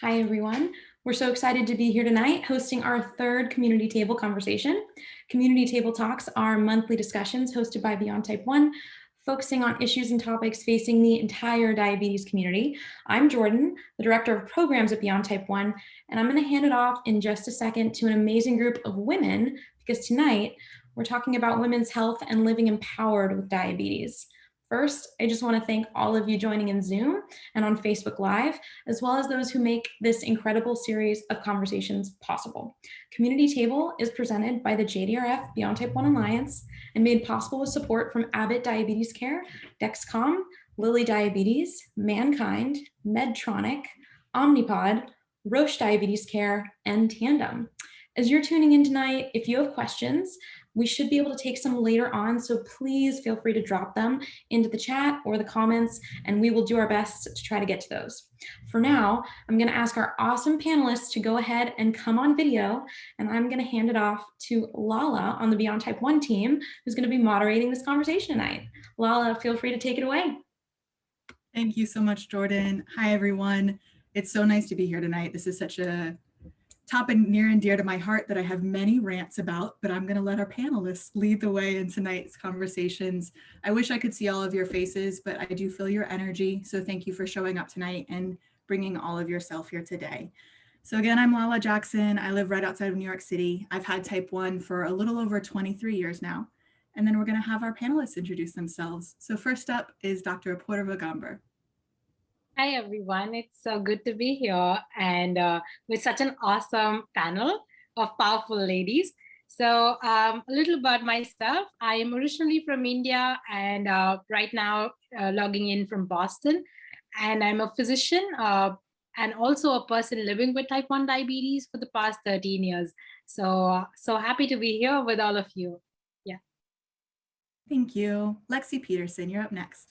Hi, everyone. We're so excited to be here tonight hosting our third community table conversation. Community table talks are monthly discussions hosted by Beyond Type 1, focusing on issues and topics facing the entire diabetes community. I'm Jordan, the director of programs at Beyond Type 1, and I'm going to hand it off in just a second to an amazing group of women because tonight we're talking about women's health and living empowered with diabetes. First, I just want to thank all of you joining in Zoom and on Facebook Live, as well as those who make this incredible series of conversations possible. Community Table is presented by the JDRF-Beyond Type 1 Alliance and made possible with support from Abbott Diabetes Care, Dexcom, Lilly Diabetes, MannKind, Medtronic, Omnipod, Roche Diabetes Care, and Tandem. As you're tuning in tonight, if you have questions, we should be able to take some later on, so please feel free to drop them into the chat or the comments, and we will do our best to try to get to those. For now, I'm going to ask our awesome panelists to go ahead and come on video, and I'm going to hand it off to Lala on the Beyond Type 1 team, who's going to be moderating this conversation tonight. Lala, feel free to take it away. Thank you so much, Jordan. Hi, everyone. It's so nice to be here tonight. This is such a topic near and dear to my heart that I have many rants about, but I'm going to let our panelists lead the way in tonight's conversations. I wish I could see all of your faces, but I do feel your energy. So thank you for showing up tonight and bringing all of yourself here today. So again, I'm Lala Jackson. I live right outside of New York City. I've had type 1 for a little over 23 years now. And then we're going to have our panelists introduce themselves. So first up is Dr. Apoorva Gambar. Hi, everyone. It's so good to be here and with such an awesome panel of powerful ladies. So a little about myself. I am originally from India and right now logging in from Boston. And I'm a physician and also a person living with type 1 diabetes for the past 13 years. So happy to be here with all of you. Yeah. Thank you. Lexi Peterson, you're up next.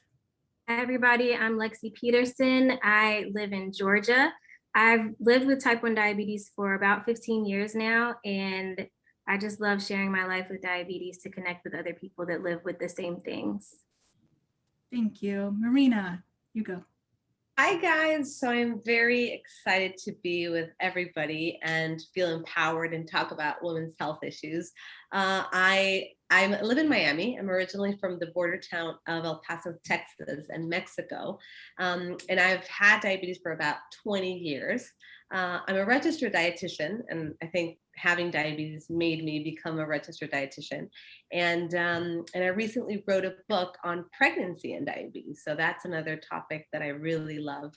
Hi, everybody. I'm Lexi Peterson. I live in Georgia. I've lived with type 1 diabetes for about 15 years now, and I just love sharing my life with diabetes to connect with other people that live with the same things. Thank you. Marina, you go. Hi, guys. So I'm very excited to be with everybody and feel empowered and talk about women's health issues. I live in Miami. I'm originally from the border town of El Paso, Texas, and Mexico. And I've had diabetes for about 20 years. I'm a registered dietitian, and I think having diabetes made me become a registered dietitian. And I recently wrote a book on pregnancy and diabetes. So that's another topic that I really love.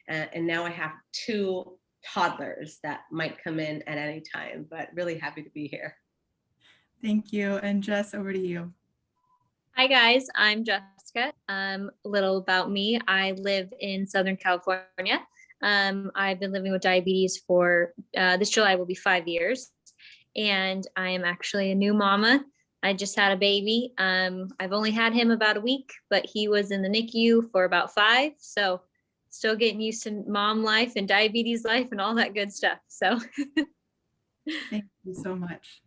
And now I have 2 toddlers that might come in at any time, but really happy to be here. Thank you. And Jess, over to you. Hi, guys. I'm Jessica. A little about me. I live in Southern California. I've been living with diabetes for this July will be 5 years. And I am actually a new mama. I just had a baby. I've only had him about a week, but he was in the NICU for about 5. So still getting used to mom life and diabetes life and all that good stuff. So thank you so much.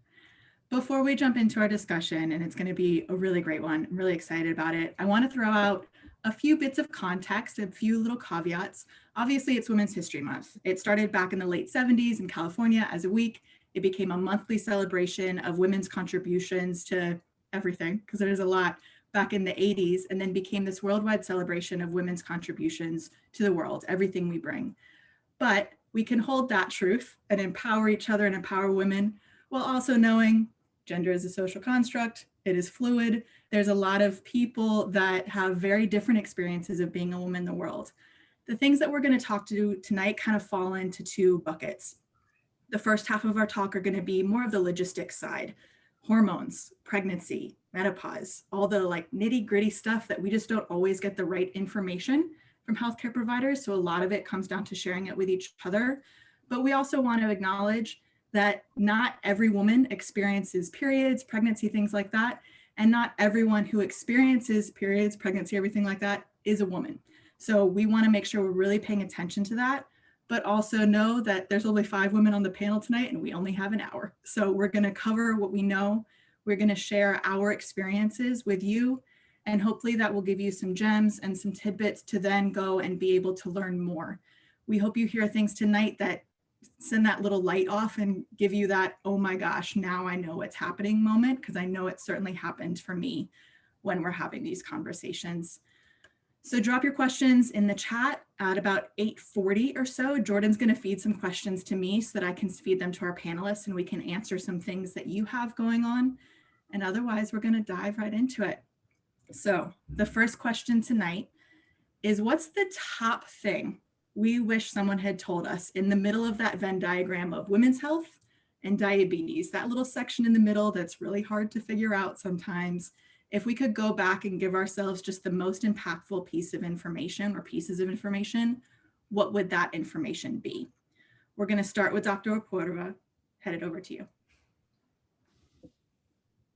Before we jump into our discussion, and it's going to be a really great one, I'm really excited about it. I want to throw out a few bits of context, a few little caveats. Obviously, it's Women's History Month. It started back in the late 70s in California as a week. It became a monthly celebration of women's contributions to everything, because there's a lot back in the 80s, and then became this worldwide celebration of women's contributions to the world, everything we bring. But we can hold that truth and empower each other and empower women while also knowing gender is a social construct. It is fluid. There's a lot of people that have very different experiences of being a woman in the world. The things that we're going to talk to tonight kind of fall into 2 buckets. The first half of our talk are going to be more of the logistics side, hormones, pregnancy, menopause, all the like nitty gritty stuff that we just don't always get the right information from healthcare providers. So a lot of it comes down to sharing it with each other. But we also want to acknowledge that not every woman experiences periods, pregnancy, things like that. And not everyone who experiences periods, pregnancy, everything like that is a woman. So we want to make sure we're really paying attention to that, but also know that there's only 5 women on the panel tonight and we only have an hour. So we're going to cover what we know. We're going to share our experiences with you, and hopefully that will give you some gems and some tidbits to then go and be able to learn more. We hope you hear things tonight that send that little light off and give you that, oh my gosh, now I know what's happening moment, because I know it certainly happened for me when we're having these conversations. So drop your questions in the chat at about 8:40 or so. Jordan's going to feed some questions to me so that I can feed them to our panelists and we can answer some things that you have going on. And otherwise, we're going to dive right into it. So the first question tonight is, what's the top thing we wish someone had told us in the middle of that Venn diagram of women's health and diabetes, that little section in the middle that's really hard to figure out sometimes? If we could go back and give ourselves just the most impactful piece of information or pieces of information, what would that information be? We're going to start with Dr. Oporova. Headed over to you.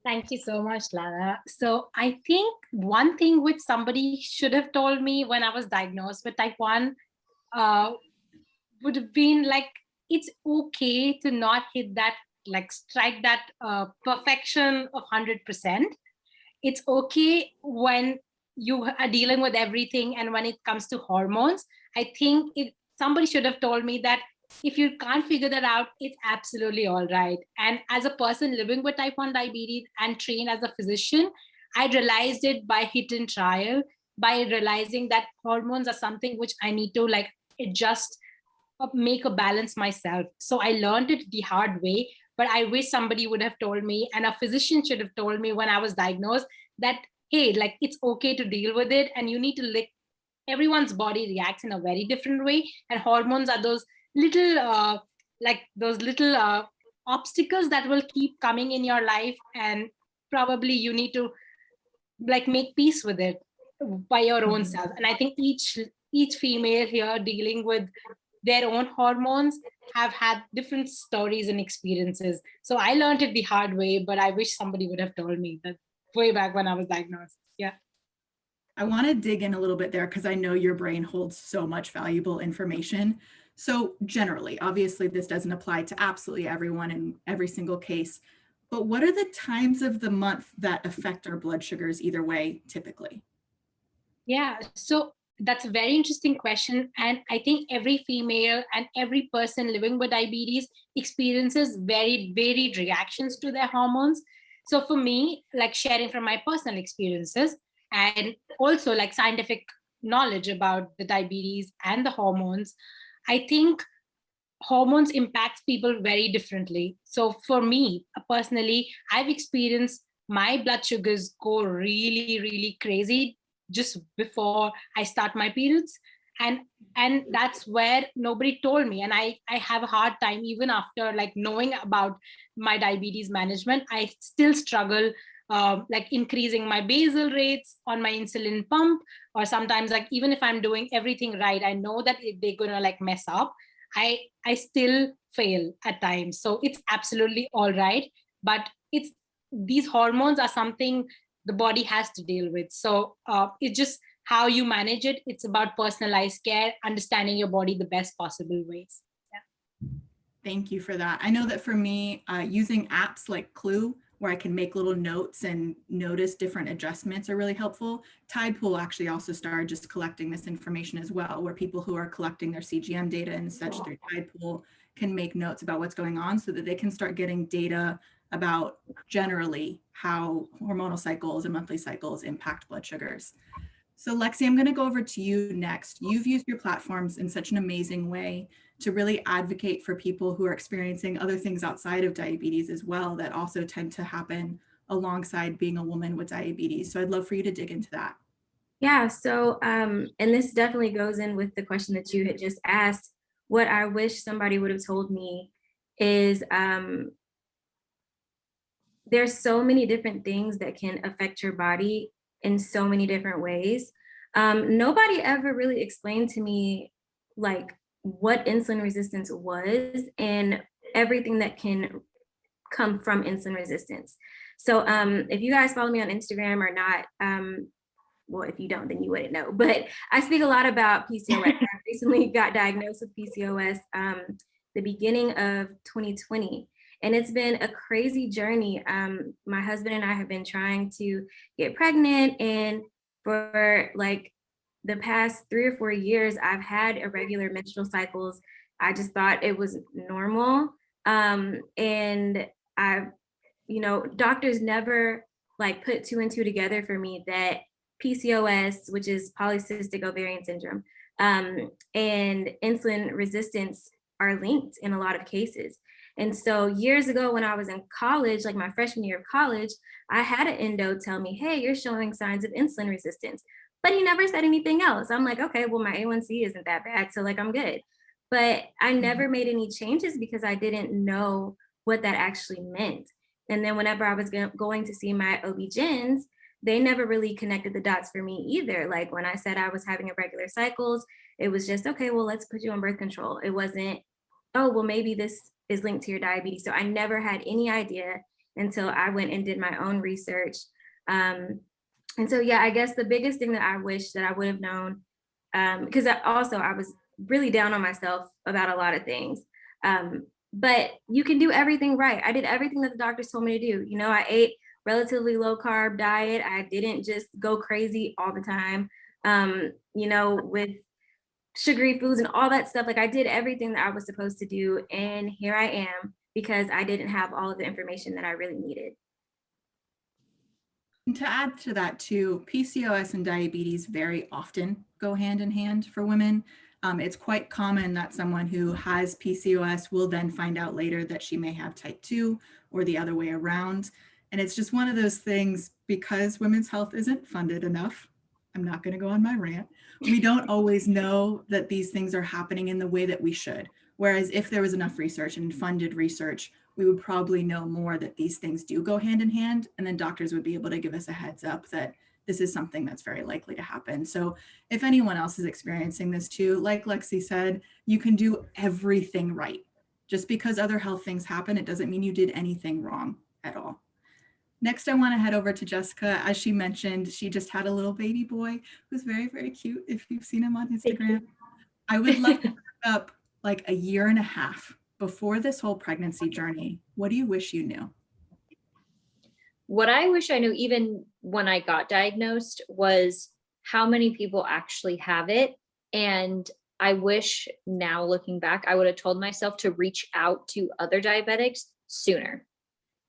Thank you so much, Lara. So I think one thing which somebody should have told me when I was diagnosed with type 1 would have been like, it's okay to not hit that, like strike that perfection of 100%. It's okay when you are dealing with everything. And when it comes to hormones, I think somebody should have told me that if you can't figure that out, it's absolutely all right. And as a person living with type 1 diabetes and trained as a physician, I realized it by hit and trial, by realizing that hormones are something which I need to like adjust, make a balance myself. So I learned it the hard way, but I wish somebody would have told me, and a physician should have told me when I was diagnosed, that, hey, like it's okay to deal with it, and you need to everyone's body reacts in a very different way, and hormones are those little obstacles that will keep coming in your life, and probably you need to like make peace with it by your own self. And I think each female here dealing with their own hormones have had different stories and experiences. So I learned it the hard way, but I wish somebody would have told me that way back when I was diagnosed. Yeah. I want to dig in a little bit there because I know your brain holds so much valuable information. So generally, obviously, this doesn't apply to absolutely everyone in every single case, but what are the times of the month that affect our blood sugars either way, typically? Yeah, so that's a very interesting question. And I think every female and every person living with diabetes experiences very varied reactions to their hormones. So for me, like sharing from my personal experiences and also like scientific knowledge about the diabetes and the hormones, I think hormones impact people very differently. So for me personally, I've experienced my blood sugars go really, really crazy just before I start my periods. And that's where nobody told me. And I have a hard time, even after like knowing about my diabetes management, I still struggle like increasing my basal rates on my insulin pump, or sometimes like even if I'm doing everything right, I know that they're gonna like mess up. I still fail at times. So it's absolutely all right. But these hormones are something the body has to deal with. So it's just how you manage it. It's about personalized care, understanding your body the best possible ways. Yeah. Thank you for that. I know that for me, using apps like Clue, where I can make little notes and notice different adjustments, are really helpful. Tidepool actually also started just collecting this information as well, where people who are collecting their CGM data and such through Tidepool can make notes about what's going on so that they can start getting data about generally how hormonal cycles and monthly cycles impact blood sugars. So Lexi, I'm going to go over to you next. You've used your platforms in such an amazing way to really advocate for people who are experiencing other things outside of diabetes as well that also tend to happen alongside being a woman with diabetes. So I'd love for you to dig into that. Yeah, so, and this definitely goes in with the question that you had just asked. What I wish somebody would have told me is there's so many different things that can affect your body in so many different ways. Nobody ever really explained to me like what insulin resistance was and everything that can come from insulin resistance. So if you guys follow me on Instagram or not, well, if you don't, then you wouldn't know, but I speak a lot about PCOS. I recently got diagnosed with PCOS the beginning of 2020. And it's been a crazy journey. My husband and I have been trying to get pregnant, and for like the past 3 or 4 years, I've had irregular menstrual cycles. I just thought it was normal. And I, doctors never like put two and two together for me that PCOS, which is polycystic ovarian syndrome, and insulin resistance are linked in a lot of cases. And so years ago when I was in college, like my freshman year of college, I had an endo tell me, hey, you're showing signs of insulin resistance. But he never said anything else. I'm like, okay, well, my A1C isn't that bad, so like I'm good. But I never made any changes because I didn't know what that actually meant. And then whenever I was going to see my OB-GYNs, they never really connected the dots for me either. Like when I said I was having irregular cycles, it was just, okay, well, let's put you on birth control. It wasn't, oh, well, maybe this is linked to your diabetes. So I never had any idea until I went and did my own research. And so, yeah, I guess the biggest thing that I wish that I would have known, because I was really down on myself about a lot of things. But you can do everything right. I did everything that the doctors told me to do. I ate relatively low carb diet. I didn't just go crazy all the time, with sugary foods and all that stuff. Like I did everything that I was supposed to do. And here I am because I didn't have all of the information that I really needed. And to add to that too, PCOS and diabetes very often go hand in hand for women. It's quite common that someone who has PCOS will then find out later that she may have type 2 or the other way around. And it's just one of those things, because women's health isn't funded enough. I'm not going to go on my rant. We don't always know that these things are happening in the way that we should. Whereas if there was enough research and funded research, we would probably know more that these things do go hand in hand. And then doctors would be able to give us a heads up that this is something that's very likely to happen. So if anyone else is experiencing this too, like Lexi said, you can do everything right. Just because other health things happen, it doesn't mean you did anything wrong at all. Next, I want to head over to Jessica. As she mentioned, she just had a little baby boy who's very, very cute if you've seen him on Instagram. I would love to back up like a year and a half before this whole pregnancy journey. What do you wish you knew? What I wish I knew, even when I got diagnosed, was how many people actually have it. And I wish now, looking back, I would have told myself to reach out to other diabetics sooner.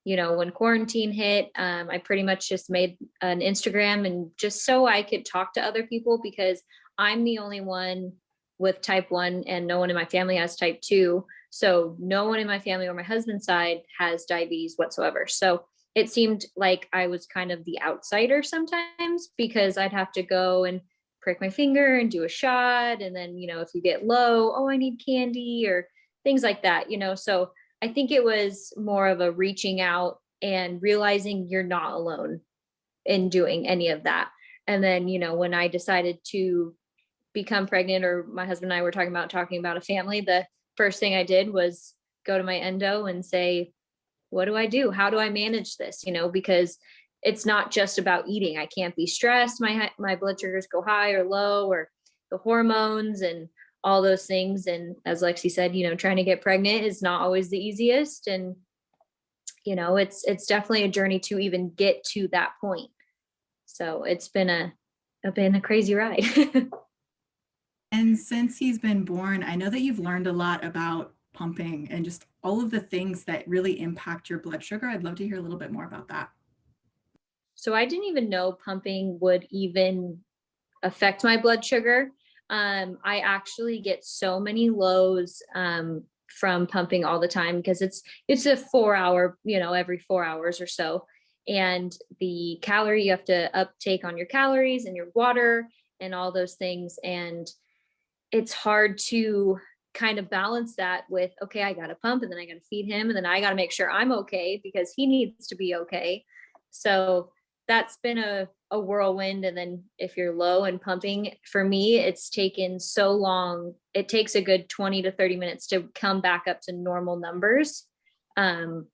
When quarantine hit, I pretty much just made an Instagram, and just so I could talk to other people, because I'm the only one with type 1 and no one in my family has type 2. So no one in my family or my husband's side has diabetes whatsoever. So it seemed like I was kind of the outsider sometimes, because I'd have to go and prick my finger and do a shot. And then, if you get low, oh, I need candy or things like that, So I think it was more of a reaching out and realizing you're not alone in doing any of that. And then, when I decided to become pregnant, or my husband and I were talking about a family, the first thing I did was go to my endo and say, what do I do? How do I manage this? Because it's not just about eating. I can't be stressed. My blood sugars go high or low, or the hormones and all those things. And as Lexi said, trying to get pregnant is not always the easiest. And, it's definitely a journey to even get to that point. So it's been a crazy ride. And since he's been born, I know that you've learned a lot about pumping and just all of the things that really impact your blood sugar. I'd love to hear a little bit more about that. So I didn't even know pumping would even affect my blood sugar. I actually get so many lows from pumping all the time, because it's a 4-hour, every 4 hours or so. And the calorie, you have to uptake on your calories and your water and all those things. And it's hard to kind of balance that with, okay, I got to pump, and then I got to feed him, and then I got to make sure I'm okay because he needs to be okay. So that's been a whirlwind. And then if you're low and pumping, for me, it's taken so long. It takes a good 20 to 30 minutes to come back up to normal numbers. And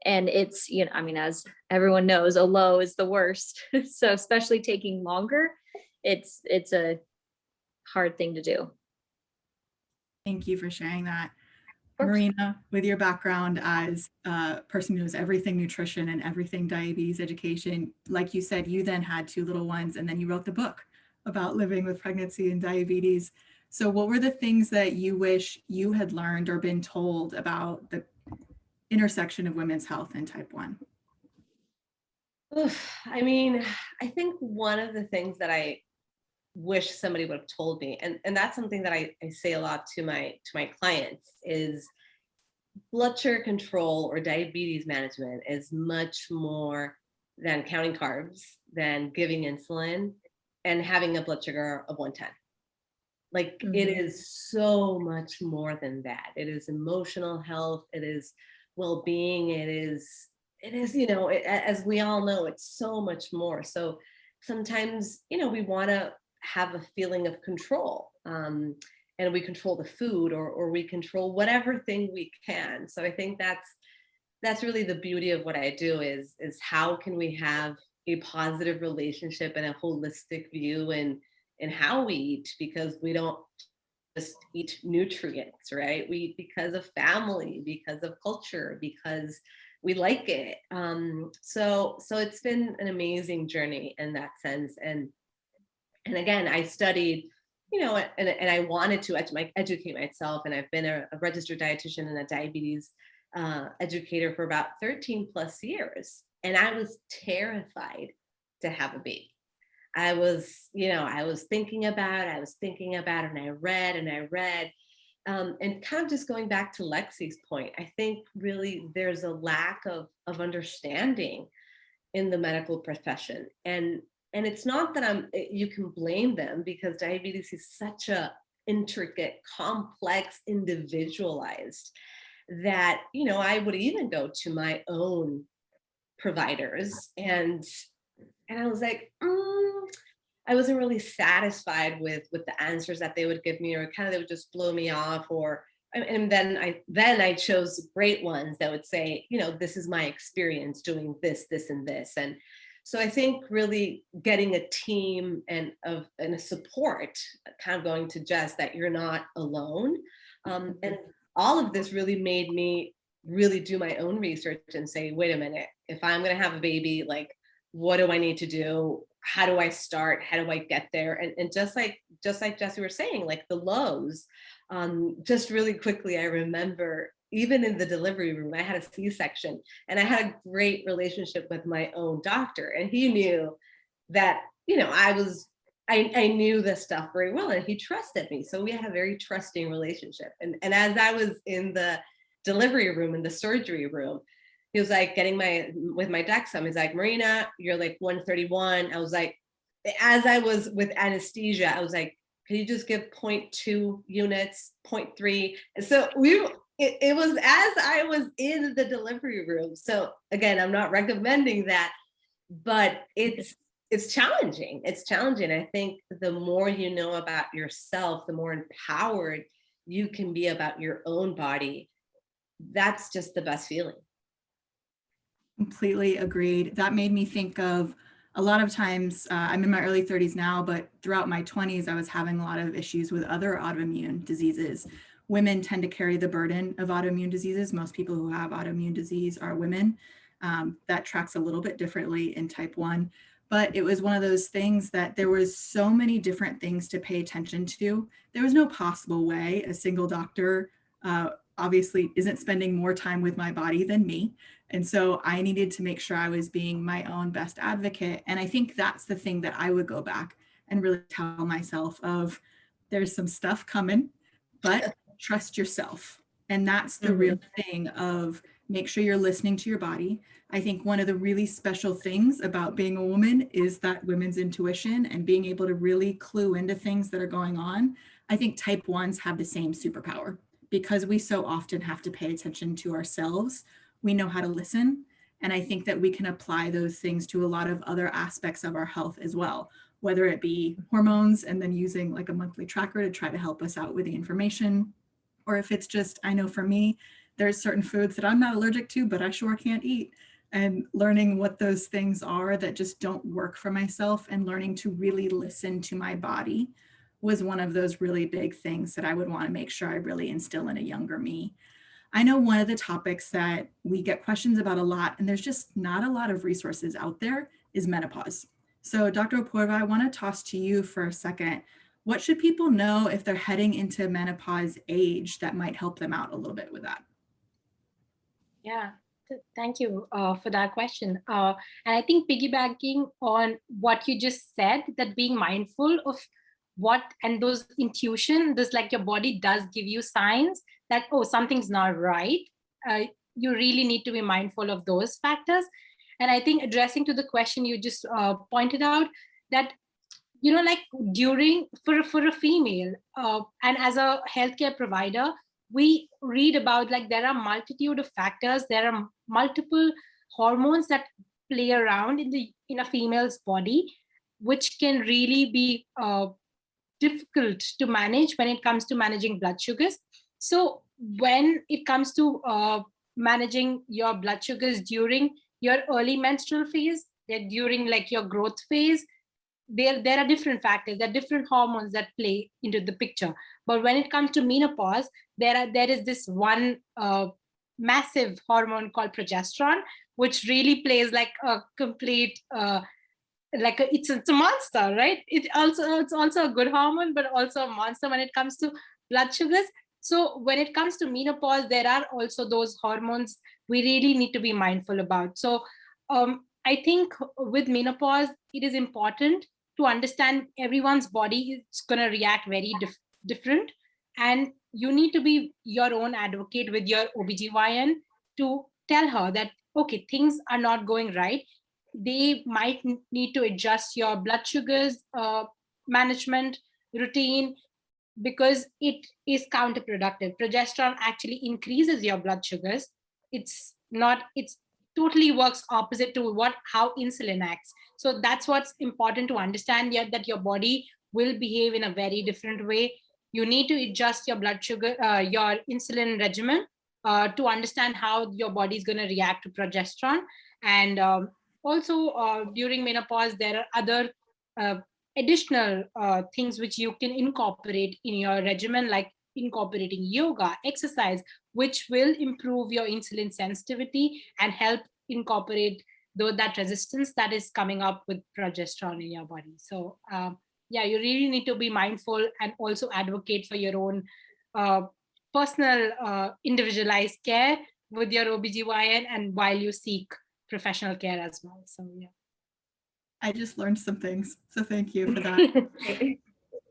it's, as everyone knows, a low is the worst. So especially taking longer, it's a hard thing to do. Thank you for sharing that. Marina, with your background as a person who knows everything nutrition and everything diabetes education, like you said, you then had 2 little ones, and then you wrote the book about living with pregnancy and diabetes. So what were the things that you wish you had learned or been told about the intersection of women's health and type 1? Oof, I mean, I think one of the things that I wish somebody would have told me, and that's something that I say a lot to my clients, is blood sugar control or diabetes management is much more than counting carbs, than giving insulin and having a blood sugar of 110. Like it is so much more than that. It is emotional health, it is well-being, it is, you know, as we all know, it's so much more. So sometimes, you know, we want to have a feeling of control, and we control the food, or we control whatever thing we can. So I think that's really the beauty of what I do, is how can we have a positive relationship and a holistic view in how we eat, because we don't just eat nutrients, right? We eat because of family, because of culture, because we like it. So it's been an amazing journey in that sense. And again, I studied, you know, and I wanted to educate myself, and I've been a registered dietitian and a diabetes educator for about 13 plus years. And I was terrified to have a baby. I was thinking about it, and I read and kind of just going back to Lexi's point, I think really there's a lack of understanding in the medical profession. And it's not that you can blame them, because diabetes is such a intricate, complex, individualized, that, you know, I would even go to my own providers, and I was like, I wasn't really satisfied with the answers that they would give me, or kind of they would just blow me off, and then I chose great ones that would say, you know, this is my experience doing this, and this. And so I think really getting a team and a support, kind of going to Jess, that you're not alone. And all of this really made me really do my own research and say, wait a minute, if I'm going to have a baby, like, what do I need to do? How do I start? How do I get there? And just like Jessie was saying, like the lows, just really quickly, I remember even in the delivery room, I had a C-section, and I had a great relationship with my own doctor, and he knew that, you know, I knew this stuff very well, and he trusted me. So we had a very trusting relationship. And as I was in the delivery room, in the surgery room, he was like with my Dexcom, he's like, Marina, you're like 131. I was like, as I was with anesthesia, I was like, can you just give 0.2 units, 0.3? And so it was as I was in the delivery room. So again, I'm not recommending that, but it's challenging. It's challenging. I think the more you know about yourself, the more empowered you can be about your own body. That's just the best feeling. Completely agreed. That made me think of a lot of times, I'm in my early 30s now, but throughout my 20s, I was having a lot of issues with other autoimmune diseases. Women tend to carry the burden of autoimmune diseases. Most people who have autoimmune disease are women. That tracks a little bit differently in type 1. But it was one of those things that there was so many different things to pay attention to. There was no possible way a single doctor obviously isn't spending more time with my body than me. And so I needed to make sure I was being my own best advocate. And I think that's the thing that I would go back and really tell myself of, there's some stuff coming, but trust yourself. And that's the real thing of make sure you're listening to your body. I think one of the really special things about being a woman is that women's intuition and being able to really clue into things that are going on. I think type 1s have the same superpower because we so often have to pay attention to ourselves. We know how to listen. And I think that we can apply those things to a lot of other aspects of our health as well, whether it be hormones and then using like a monthly tracker to try to help us out with the information. Or if it's just, I know for me, there's certain foods that I'm not allergic to, but I sure can't eat. And learning what those things are that just don't work for myself and learning to really listen to my body was one of those really big things that I would want to make sure I really instill in a younger me. I know one of the topics that we get questions about a lot, and there's just not a lot of resources out there, is menopause. So Dr. Apoorva, I want to toss to you for a second. What should people know if they're heading into menopause age that might help them out a little bit with that? Yeah, thank you for that question. And I think piggybacking on what you just said, that being mindful of what and those intuition, this like your body does give you signs that, oh, something's not right. You really need to be mindful of those factors. And I think addressing to the question you just pointed out, that like during for a female and as a healthcare provider, we read about like there are multitude of factors, there are multiple hormones that play around in a female's body, which can really be difficult to manage when it comes to managing blood sugars. So when it comes to managing your blood sugars during your early menstrual phase, during like your growth phase, there are different factors, there are different hormones that play into the picture. But when it comes to menopause, there is this one massive hormone called progesterone, which really plays like a complete it's a monster, right? It's also a good hormone, but also a monster when it comes to blood sugars. So when it comes to menopause, there are also those hormones we really need to be mindful about. So I think with menopause, it is important to understand everyone's body is going to react very different. And you need to be your own advocate with your OBGYN to tell her that, okay, things are not going right. They might need to adjust your blood sugars management routine, because it is counterproductive. Progesterone actually increases your blood sugars. It's totally works opposite to how insulin acts. So that's what's important to understand, that your body will behave in a very different way. You need to adjust your blood sugar, your insulin regimen to understand how your body is going to react to progesterone. And also during menopause, there are other additional things which you can incorporate in your regimen, like incorporating yoga, exercise, which will improve your insulin sensitivity and help incorporate that resistance that is coming up with progesterone in your body. So you really need to be mindful and also advocate for your own personal individualized care with your OBGYN, and while you seek professional care as well. So yeah. I just learned some things, so thank you for that.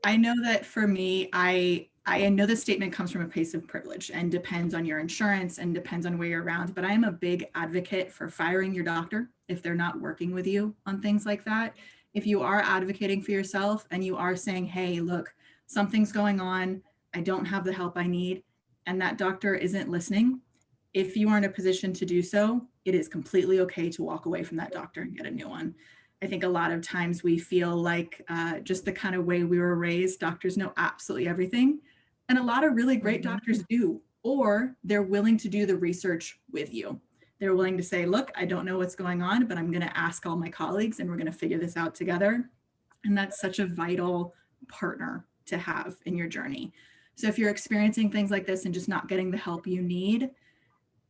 I know that for me, I know this statement comes from a place of privilege and depends on your insurance and depends on where you're around, but I am a big advocate for firing your doctor if they're not working with you on things like that. If you are advocating for yourself and you are saying, hey, look, something's going on, I don't have the help I need, and that doctor isn't listening, if you are in a position to do so, it is completely okay to walk away from that doctor and get a new one. I think a lot of times we feel like just the kind of way we were raised, doctors know absolutely everything. And a lot of really great doctors do, or they're willing to do the research with you. They're willing to say, look, I don't know what's going on, but I'm going to ask all my colleagues and we're going to figure this out together. And that's such a vital partner to have in your journey. So if you're experiencing things like this and just not getting the help you need,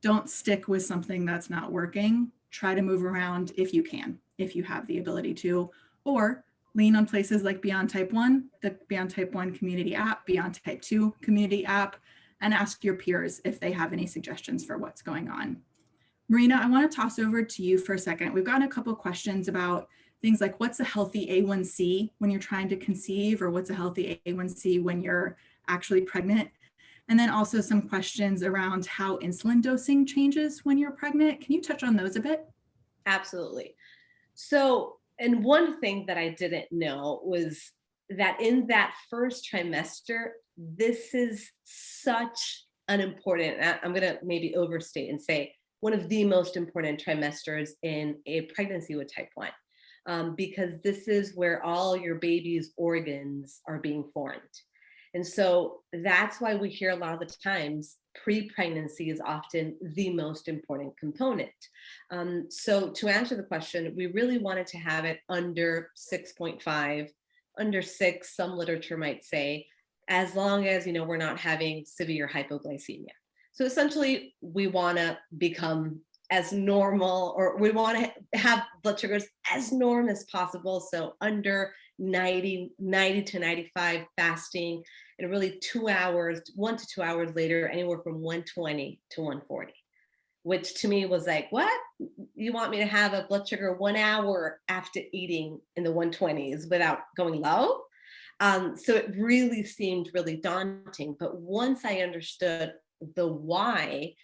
don't stick with something that's not working. Try to move around if you can, if you have the ability to, or lean on places like Beyond Type 1, the Beyond Type 1 community app, Beyond Type 2 community app, and ask your peers if they have any suggestions for what's going on. Marina, I want to toss over to you for a second. We've gotten a couple of questions about things like what's a healthy A1C when you're trying to conceive, or what's a healthy A1C when you're actually pregnant. And then also some questions around how insulin dosing changes when you're pregnant. Can you touch on those a bit? Absolutely. So, and one thing that I didn't know was that in that first trimester, this is such an important, I'm going to maybe overstate and say, one of the most important trimesters in a pregnancy with type 1, because this is where all your baby's organs are being formed. And so that's why we hear a lot of the times pre-pregnancy is often the most important component. So to answer the question, we really wanted to have it under 6.5, under 6, some literature might say, as long as, we're not having severe hypoglycemia. So essentially, we want to become as normal, or we want to have blood sugars as normal as possible. So under 90 to 95 fasting, and really 2 hours, 1 to 2 hours later, anywhere from 120 to 140, which to me was like, what? You want me to have a blood sugar 1 hour after eating in the 120s without going low? So it really seemed really daunting. But once I understood the why,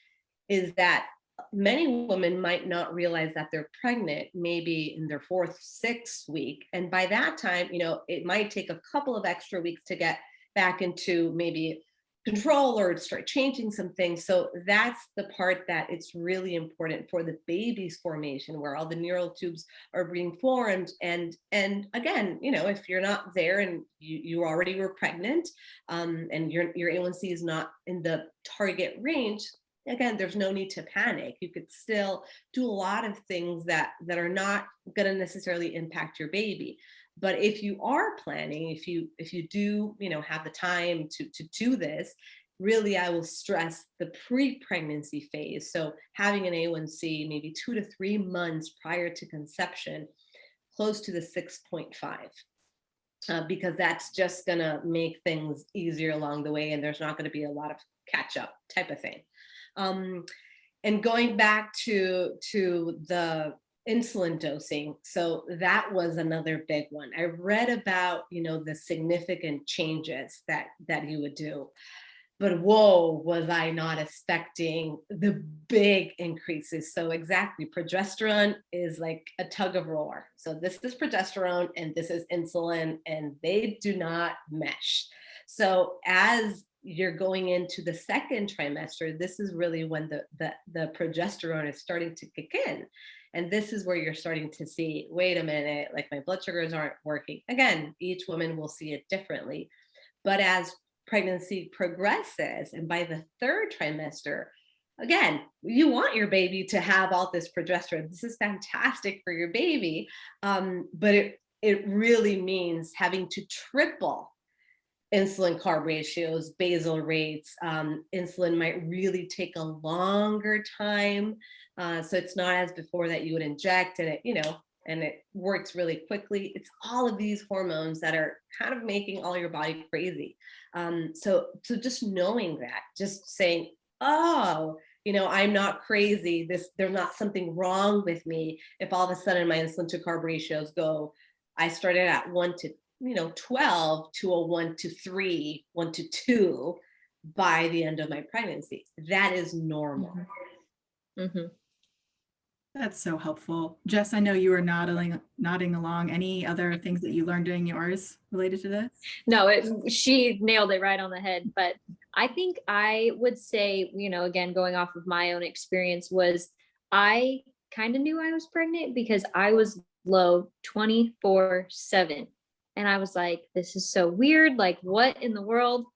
is that many women might not realize that they're pregnant, maybe in their 4th, 6th week. And by that time, it might take a couple of extra weeks to get back into maybe control or start changing some things. So that's the part that it's really important for the baby's formation, where all the neural tubes are being formed. And again, if you're not there and you already were pregnant, and your A1C is not in the target range, again, there's no need to panic. You could still do a lot of things that are not going to necessarily impact your baby. But if you are planning, if you do, have the time to do this, really, I will stress the pre-pregnancy phase. So having an A1C maybe 2 to 3 months prior to conception, close to the 6.5, because that's just going to make things easier along the way, and there's not going to be a lot of catch up type of thing. And going back to the insulin dosing, so that was another big one. I read about, the significant changes that you would do, but whoa, was I not expecting the big increases. So exactly, progesterone is like a tug of war. So this is progesterone and this is insulin, and they do not mesh. So as you're going into the 2nd trimester, this is really when the progesterone is starting to kick in. And this is where you're starting to see, wait a minute, like my blood sugars aren't working. Again, each woman will see it differently. But as pregnancy progresses, and by the 3rd trimester, again, you want your baby to have all this progesterone. This is fantastic for your baby. But it really means having to triple insulin carb ratios, basal rates. Insulin might really take a longer time. So it's not as before that you would inject and it works really quickly. It's all of these hormones that are kind of making all your body crazy. So just knowing that, just saying, oh, I'm not crazy. There's not something wrong with me. If all of a sudden my insulin to carb ratios I started at 1 to 12 to a 1 to 3, 1 to 2 by the end of my pregnancy. That is normal. Mm-hmm. That's so helpful. Jess, I know you were nodding along. Any other things that you learned doing yours related to this? No, she nailed it right on the head. But I think I would say, again, going off of my own experience, was I kind of knew I was pregnant because I was low 24/7. And I was like, this is so weird. Like, what in the world?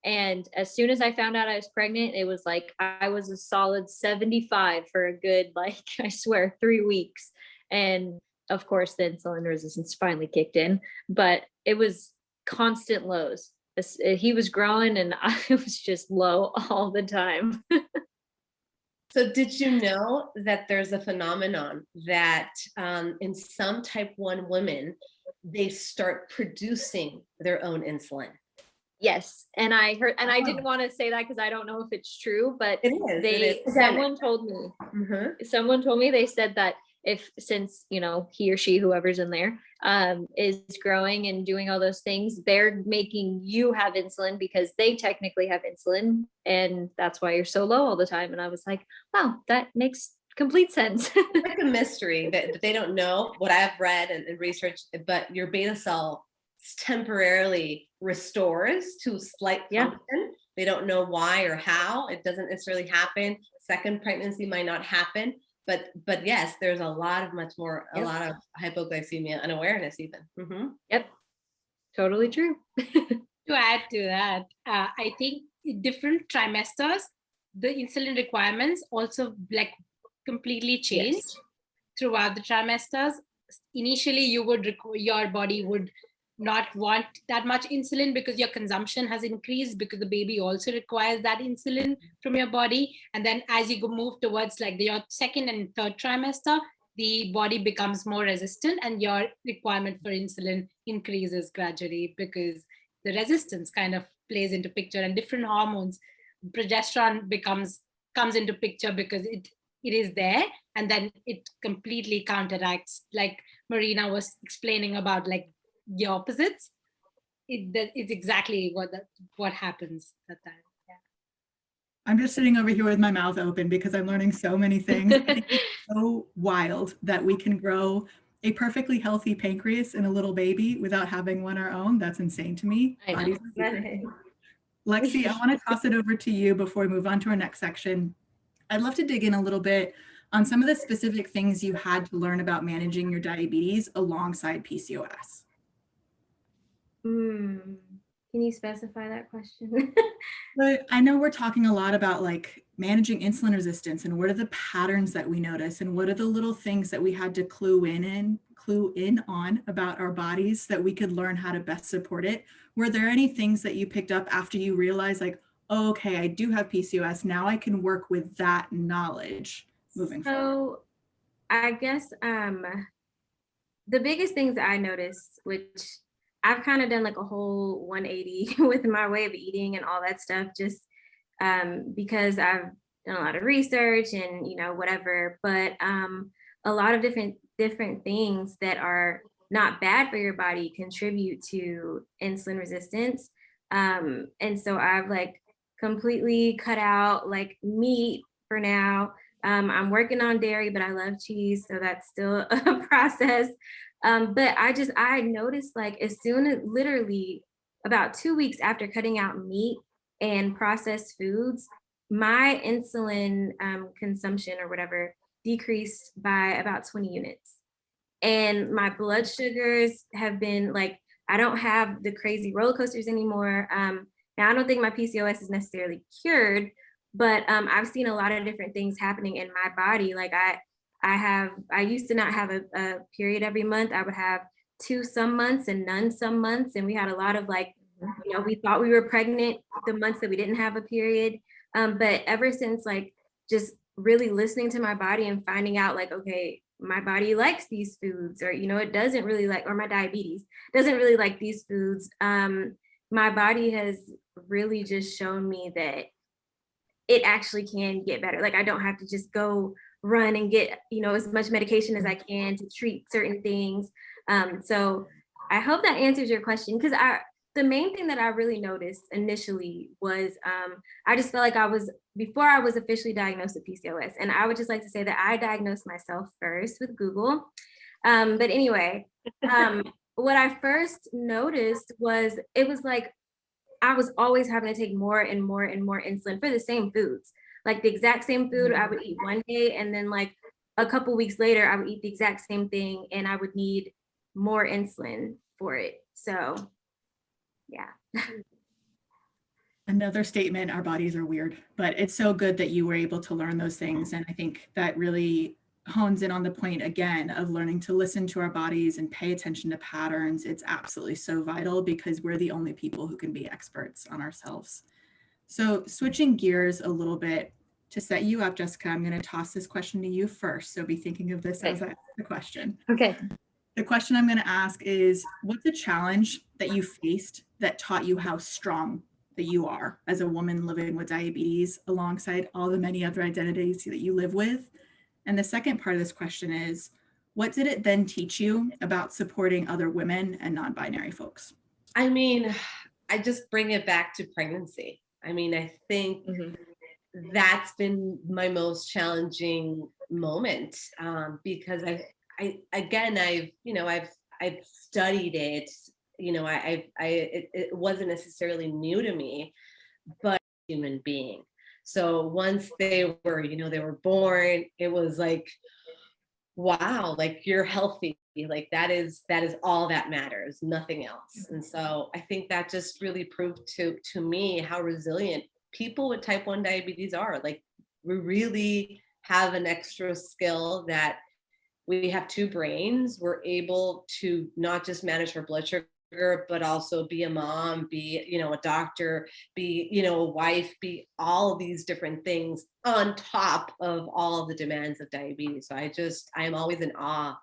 And as soon as I found out I was pregnant, it was like, I was a solid 75 for a good, I swear, 3 weeks. And of course, the insulin resistance finally kicked in, but it was constant lows. He was growing and I was just low all the time. So did you know that there's a phenomenon that in some type 1 women, they start producing their own insulin? Yes. And I heard, and I didn't want to say that because I don't know if it's true, but it is. Someone told me, they said that since he or she, whoever's in there, is growing and doing all those things, they're making you have insulin because they technically have insulin, and that's why you're so low all the time. And I was like, wow, that makes complete sense. It's like a mystery that they don't know, what I've read and researched, but your beta cell temporarily restores to slight function. They don't know why or how. It doesn't necessarily happen. 2nd pregnancy might not happen, but yes, there's a lot of hypoglycemia unawareness even. Mm-hmm. Yep, totally true. To add to that, I think different trimesters, the insulin requirements also completely changed throughout the trimesters. Initially, your body would not want that much insulin because your consumption has increased, because the baby also requires that insulin from your body. And then as you move towards like your second and third trimester, the body becomes more resistant and your requirement for insulin increases gradually, because the resistance kind of plays into picture, and different hormones, progesterone comes into picture because it is there, and then it completely counteracts, like Marina was explaining about, like the opposites. It's exactly what happens at that. Yeah. I'm just sitting over here with my mouth open because I'm learning so many things. I think it's so wild that we can grow a perfectly healthy pancreas in a little baby without having one our own. That's insane to me. I know. Lexi, I want to toss it over to you before we move on to our next section. I'd love to dig in a little bit on some of the specific things you had to learn about managing your diabetes alongside PCOS. Can you specify that question? But I know we're talking a lot about like managing insulin resistance and what are the patterns that we notice and what are the little things that we had to clue in on about our bodies that we could learn how to best support it. Were there any things that you picked up after you realized like, oh, okay, I do have PCOS. Now I can work with that knowledge moving forward? So I guess the biggest things that I noticed, which I've kind of done like a whole 180 with my way of eating and all that stuff, just because I've done a lot of research and, you know, whatever, but a lot of different things that are not bad for your body contribute to insulin resistance. And so I've like completely cut out like meat for now. I'm working on dairy, but I love cheese, so that's still a process. But I noticed like as soon as literally about 2 weeks after cutting out meat and processed foods, my insulin consumption or whatever decreased by about 20 units. And my blood sugars have been like, I don't have the crazy roller coasters anymore. Now I don't think my PCOS is necessarily cured, but I've seen a lot of different things happening in my body. Like I used to not have a period every month. I would have 2 some months and none some months. And we had a lot of like, you know, we thought we were pregnant the months that we didn't have a period. But ever since like just really listening to my body and finding out like, okay, my body likes these foods, or, you know, it doesn't really like, or my diabetes doesn't really like these foods. My body has really just shown me that it actually can get better. Like I don't have to just go run and get, you know, as much medication as I can to treat certain things. So I hope that answers your question, because the main thing that I really noticed initially was I just felt like before I was officially diagnosed with PCOS, and I would just like to say that I diagnosed myself first with Google. But anyway, what I first noticed was it was like I was always having to take more and more and more insulin for the same foods. Like the exact same food I would eat one day, and then like a couple weeks later, I would eat the exact same thing and I would need more insulin for it. So yeah. Another statement, our bodies are weird, but it's so good that you were able to learn those things. And I think that really hones in on the point again of learning to listen to our bodies and pay attention to patterns. It's absolutely so vital because we're the only people who can be experts on ourselves. So switching gears a little bit to set you up, Jessica, I'm going to toss this question to you first. So be thinking of this as I ask the question. Okay. The question I'm going to ask is, what's a challenge that you faced that taught you how strong that you are as a woman living with diabetes alongside all the many other identities that you live with? And the second part of this question is, what did it then teach you about supporting other women and non-binary folks? I mean, I just bring it back to pregnancy. I mean, I think that's been my most challenging moment because I've studied it. You know, it wasn't necessarily new to me, but human being. So once they were born, it was like, wow, like you're healthy. Like that is all that matters, nothing else. And so I think that just really proved to me how resilient people with type 1 diabetes are. Like we really have an extra skill that we have 2 brains. We're able to not just manage our blood sugar, but also be a mom, be, you know, a doctor, be, you know, a wife, be all of these different things on top of all of the demands of diabetes. So I am always in awe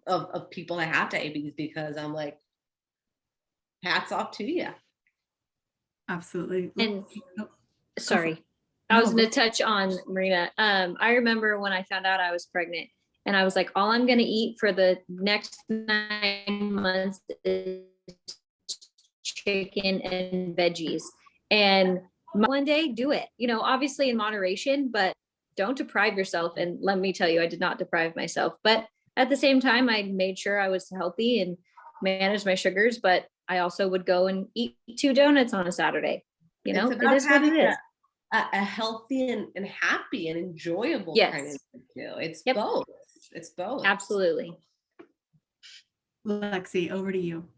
of people that have diabetes, because I'm like, hats off to you. Absolutely. And Oh, sorry, I No, was going go- to touch on Marina. I remember when I found out I was pregnant, and I was like, all I'm going to eat for the next 9 months is chicken and veggies. And one day, do it, you know, obviously in moderation, but don't deprive yourself. And let me tell you, I did not deprive myself. But at the same time, I made sure I was healthy and managed my sugars. But I also would go and eat 2 donuts on a Saturday. You know, It's it about is what it having is. a healthy and happy and enjoyable Yes. pregnancy too. It's Yep. both. It's both. Absolutely. Lexi, over to you.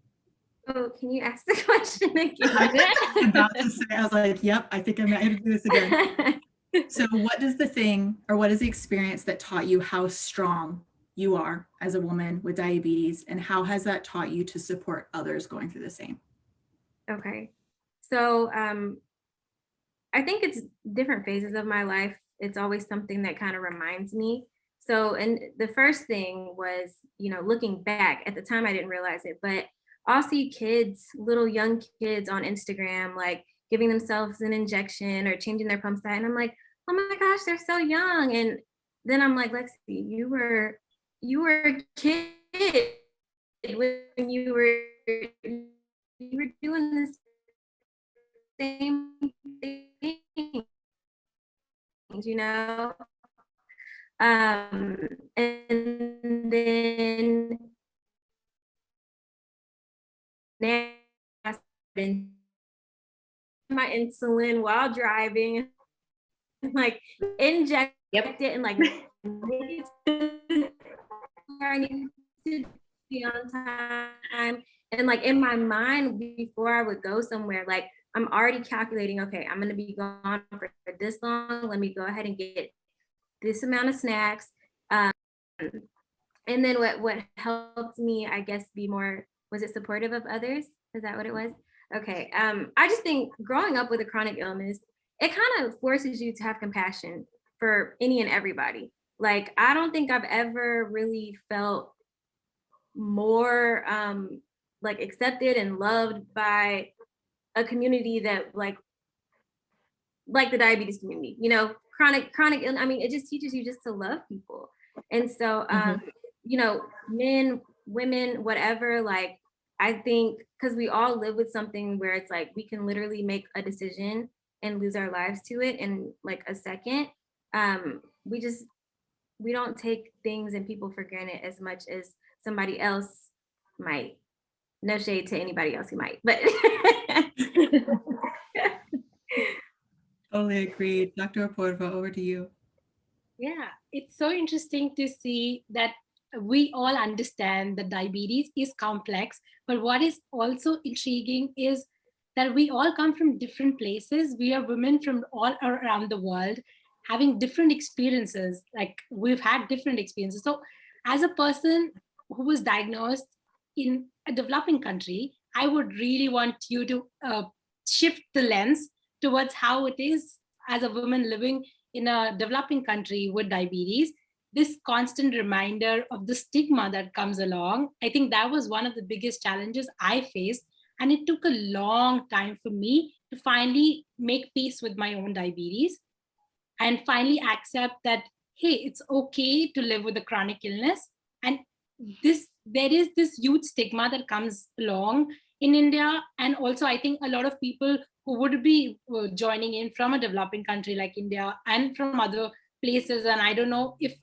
Oh, can you ask the question again? I was about to say, I was like, yep, I think I might have to do this again. So what is the experience that taught you how strong you are as a woman with diabetes, and how has that taught you to support others going through the same? Okay. So I think it's different phases of my life. It's always something that kind of reminds me. So, and the first thing was, you know, looking back at the time, I didn't realize it, but I'll see kids, little young kids on Instagram, like giving themselves an injection or changing their pump site. And I'm like, oh my gosh, they're so young. And then I'm like, Lexi, you were a kid when you were doing this same things, you know? And then now I started my insulin while driving, like inject it and like I need to be on time. And like in my mind, before I would go somewhere, like I'm already calculating, okay, I'm gonna be gone for this long. Let me go ahead and get this amount of snacks. And then what helped me, I guess, be more, was it supportive of others? Is that what it was? Okay. I just think growing up with a chronic illness, it kind of forces you to have compassion for any and everybody. Like, I don't think I've ever really felt more like accepted and loved by a community that like the diabetes community, you know, chronic illness. I mean, it just teaches you just to love people. And so, you know, men, women, whatever, like, I think because we all live with something where it's like we can literally make a decision and lose our lives to it in like a second. We don't take things and people for granted as much as somebody else might. No shade to anybody else who might, but Totally agreed. Dr. Apoorva, over to you. Yeah, it's so interesting to see that we all understand that diabetes is complex, but what is also intriguing is that we all come from different places. We are women from all around the world having different experiences. Like we've had different experiences. So as a person who was diagnosed in a developing country, I would really want you to shift the lens towards how it is as a woman living in a developing country with diabetes. This constant reminder of the stigma that comes along, I think that was one of the biggest challenges I faced. And it took a long time for me to finally make peace with my own diabetes and finally accept that, hey, it's okay to live with a chronic illness. And there is this huge stigma that comes along in India. And also, I think a lot of people who would be joining in from a developing country like India and from other places. And I don't know if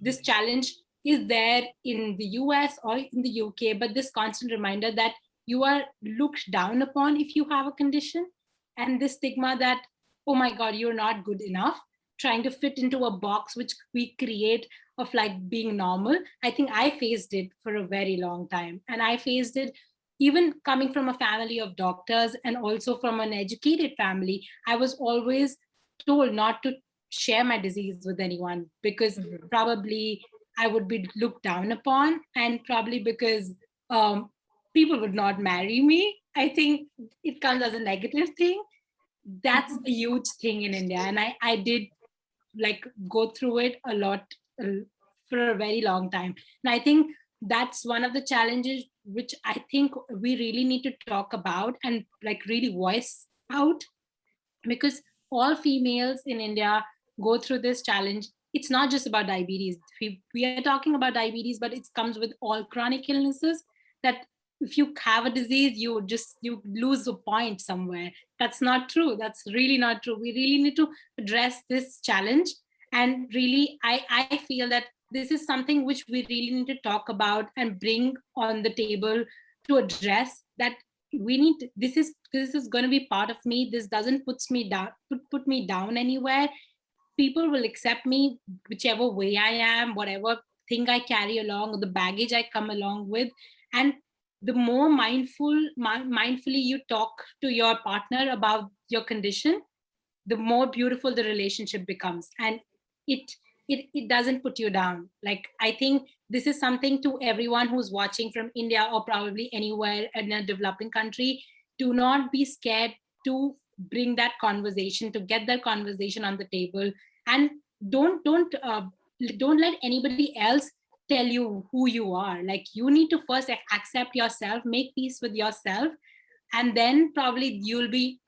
this challenge is there in the US or in the UK, but this constant reminder that you are looked down upon if you have a condition, and this stigma that, oh my God, you're not good enough, trying to fit into a box which we create of like being normal. I think I faced it for a very long time. And I faced it even coming from a family of doctors and also from an educated family. I was always told not to share my disease with anyone because probably I would be looked down upon, and probably because people would not marry me. I think it comes as a negative thing. That's a huge thing in India. And I did like go through it a lot for a very long time. And I think that's one of the challenges which I think we really need to talk about and like really voice out, because all females in India go through this challenge. It's not just about diabetes. We are talking about diabetes, but it comes with all chronic illnesses that if you have a disease, you lose a point somewhere. That's not true. That's really not true. We really need to address this challenge. And really, I feel that this is something which we really need to talk about and bring on the table to address that. We need to, this is going to be part of me. This doesn't put me down anywhere. People will accept me whichever way I am, whatever thing I carry along, the baggage I come along with. And the more mindfully you talk to your partner about your condition, the more beautiful the relationship becomes. And it doesn't put you down. Like, I think this is something to everyone who's watching from India or probably anywhere in a developing country. Do not be scared to bring that conversation, to get that conversation on the table. And don't let anybody else tell you who you are. Like, you need to first accept yourself, make peace with yourself, and then probably you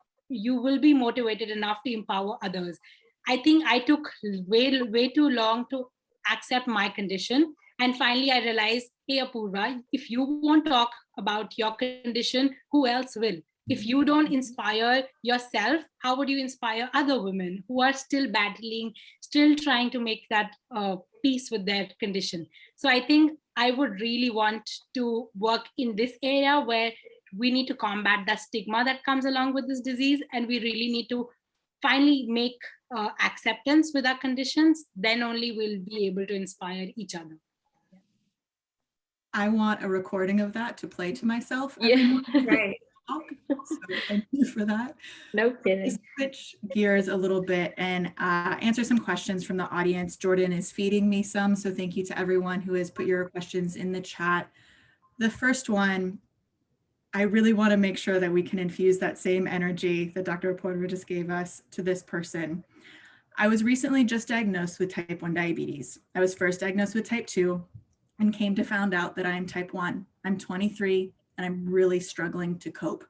will be motivated enough to empower others. I think I took way too long to accept my condition. And finally, I realized, hey, Apurva, if you won't talk about your condition, who else will? If you don't inspire yourself, how would you inspire other women who are still battling, still trying to make that peace with their condition? So I think I would really want to work in this area where we need to combat the stigma that comes along with this disease. And we really need to finally make acceptance with our conditions. Then only we'll be able to inspire each other. I want a recording of that to play to myself. Yeah. Right. So thank you for that. No Let's kidding. switch gears a little bit and answer some questions from the audience. Jordan is feeding me some, so thank you to everyone who has put your questions in the chat. The first one, I really want to make sure that we can infuse that same energy that Dr. Apurva just gave us to this person. I was recently just diagnosed with type 1 diabetes. I was first diagnosed with type 2 and came to find out that I am type 1. I'm 23 and I'm really struggling to cope.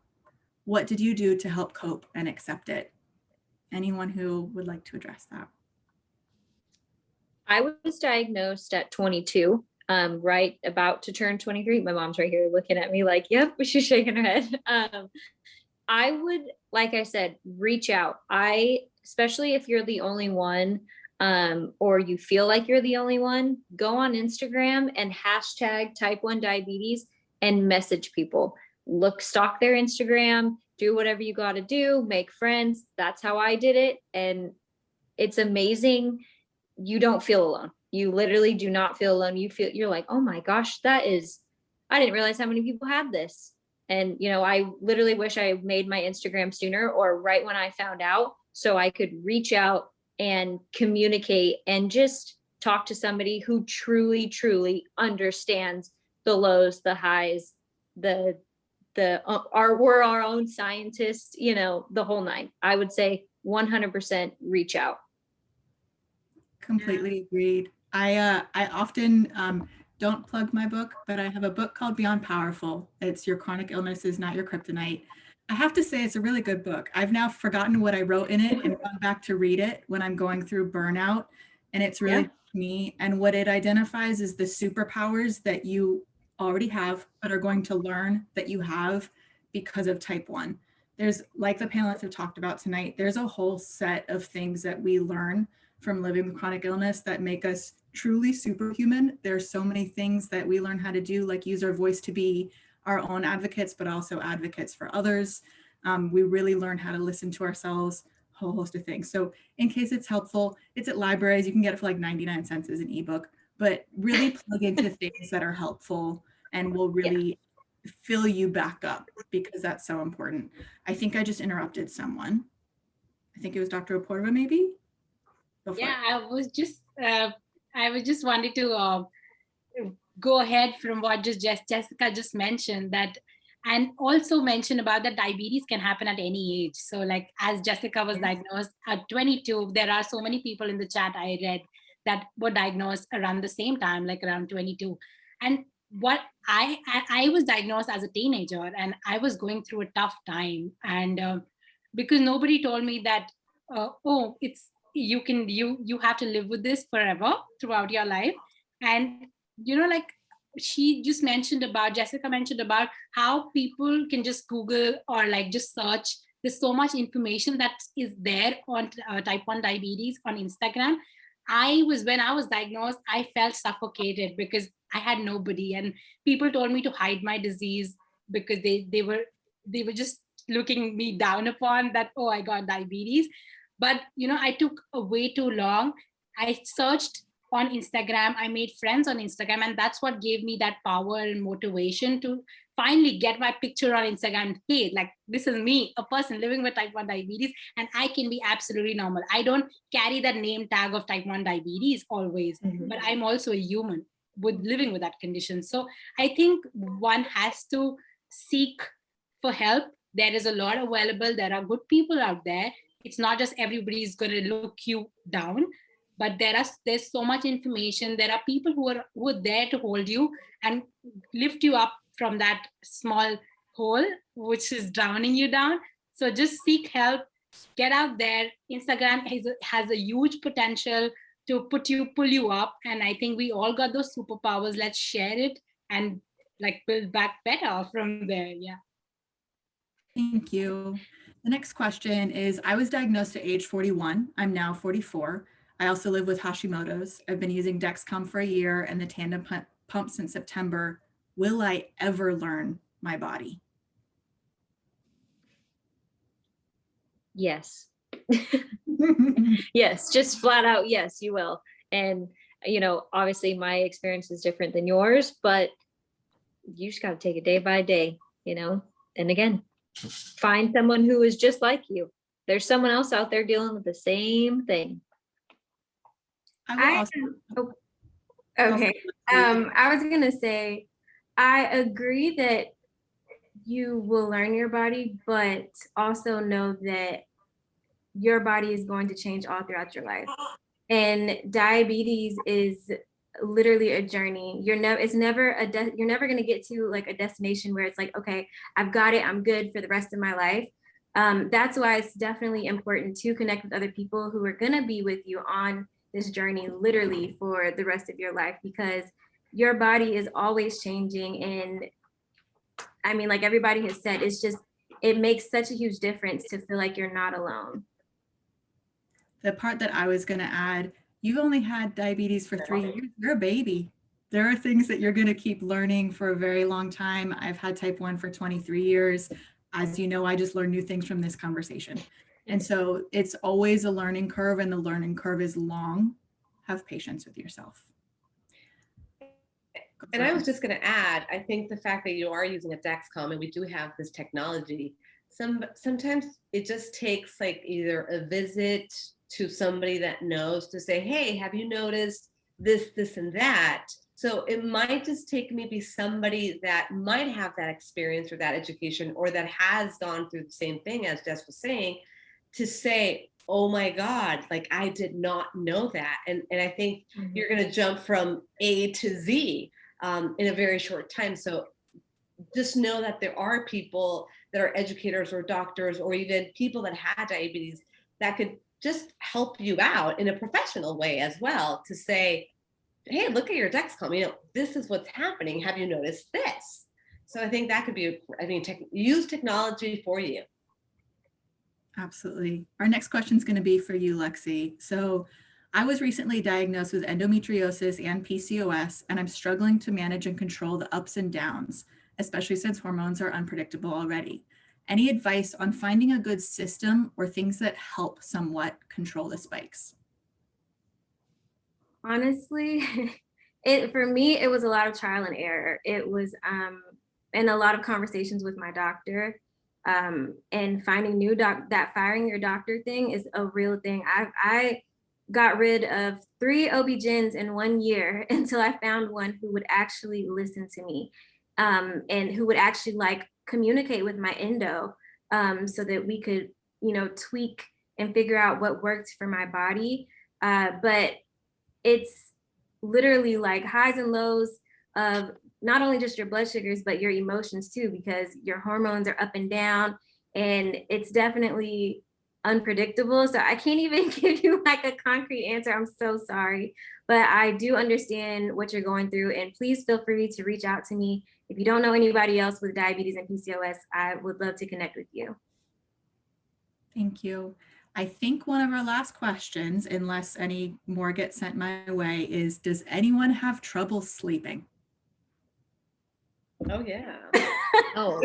What did you do to help cope and accept it? Anyone who would like to address that? I was diagnosed at 22, right about to turn 23. My mom's right here looking at me like, yep, she's shaking her head. I would, like I said, reach out. Especially if you're the only one, or you feel like you're the only one, go on Instagram and hashtag type 1 diabetes and message people. Stalk their Instagram, do whatever you got to do, make friends. That's how I did it. And it's amazing. You don't feel alone. You literally do not feel alone. You're like, oh my gosh, I didn't realize how many people had this. And, I literally wish I made my Instagram sooner or right when I found out, so I could reach out and communicate and just talk to somebody who truly, truly understands the lows, the highs, we're our own scientists, the whole nine. I would say 100% reach out. Completely agreed. I often don't plug my book, but I have a book called Beyond Powerful. It's Your Chronic Illness is Not Your Kryptonite. I have to say it's a really good book. I've now forgotten what I wrote in it and gone back to read it when I'm going through burnout. And it's really me. And what it identifies is the superpowers that you already have, but are going to learn that you have because of type 1. There's, like the panelists have talked about tonight, there's a whole set of things that we learn from living with chronic illness that make us truly superhuman. There's so many things that we learn how to do, like use our voice to be our own advocates, but also advocates for others. We really learn how to listen to ourselves, a whole host of things. So in case it's helpful, it's at libraries. You can get it for like 99 cents as an ebook, but really plug into things that are helpful and will really fill you back up, because that's so important. I think I just interrupted someone. I think it was Dr. Apurva, maybe? I was just wanted to go ahead from what Jessica just mentioned, that, and also mention about that diabetes can happen at any age. So like as Jessica was diagnosed at 22, there are so many people in the chat I read that were diagnosed around the same time, like around 22. And what I was diagnosed as a teenager, and I was going through a tough time. And because nobody told me that, oh, it's, you have to live with this forever throughout your life. And, like Jessica mentioned about how people can just Google or like just search. There's so much information that is there on type 1 diabetes on Instagram. When I was diagnosed, I felt suffocated because I had nobody, and people told me to hide my disease because they were just looking me down upon that, oh, I got diabetes. But I took way too long. I searched on Instagram, I made friends on Instagram, and that's what gave me that power and motivation to finally get my picture on Instagram. Hey, like, this is me, a person living with type 1 diabetes, and I can be absolutely normal. I don't carry that name tag of type 1 diabetes always, but I'm also a human with living with that condition. So I think one has to seek for help. There is a lot available. There are good people out there. It's not just everybody's going to look you down, but there's so much information. There are people who are there to hold you and lift you up from that small hole which is drowning you down. So just seek help, get out there. Instagram has a huge potential to pull you up, and I think we all got those superpowers. Let's share it and like build back better from there. Yeah. Thank you. The next question is, I was diagnosed at age 41. I'm now 44. I also live with Hashimoto's. I've been using Dexcom for a year and the Tandem pump since September. Will I ever learn my body? Yes. Yes, just flat out, yes, you will. And, obviously my experience is different than yours, but you just got to take it day by day, and again, find someone who is just like you. There's someone else out there dealing with the same thing. I was going to say, I agree that you will learn your body, but also know that your body is going to change all throughout your life. And diabetes is literally a journey. You're never going to get to like a destination where it's like, okay, I've got it, I'm good for the rest of my life. That's why it's definitely important to connect with other people who are going to be with you on this journey literally for the rest of your life, because your body is always changing. And I mean, like everybody has said, it makes such a huge difference to feel like you're not alone. The part that I was going to add, you've only had diabetes for 3 years. You're a baby. There are things that you're going to keep learning for a very long time. I've had type 1 for 23 years. As you know, I just learn new things from this conversation. And so it's always a learning curve, and the learning curve is long. Have patience with yourself. And I was just going to add, I think the fact that you are using a Dexcom and we do have this technology, sometimes it just takes like either a visit to somebody that knows to say, hey, have you noticed this, this, and that? So it might just take maybe somebody that might have that experience or that education, or that has gone through the same thing as Jess was saying, to say, oh my God, like I did not know that. And I think you're going to jump from A to Z in a very short time. So just know that there are people that are educators or doctors or even people that had diabetes that could just help you out in a professional way as well, to say, hey, look at your Dexcom, this is what's happening. Have you noticed this? So I think that could be, use technology for you. Absolutely. Our next question is going to be for you, Lexi. So I was recently diagnosed with endometriosis and PCOS, and I'm struggling to manage and control the ups and downs, especially since hormones are unpredictable already. Any advice on finding a good system or things that help somewhat control the spikes? Honestly, for me, it was a lot of trial and error. It was and a lot of conversations with my doctor, and finding that firing your doctor thing is a real thing. I got rid of 3 OB-GYNs in 1 year until I found one who would actually listen to me, and who would actually like communicate with my endo, so that we could, you know, tweak and figure out what worked for my body. But it's literally like highs and lows of not only just your blood sugars, but your emotions too, because your hormones are up and down, and it's definitely unpredictable. So I can't even give you like a concrete answer. I'm so sorry, but I do understand what you're going through, and please feel free to reach out to me. If you don't know anybody else with diabetes and PCOS, I would love to connect with you. Thank you. I think one of our last questions, unless any more get sent my way, is does anyone have trouble sleeping? Oh yeah. Oh.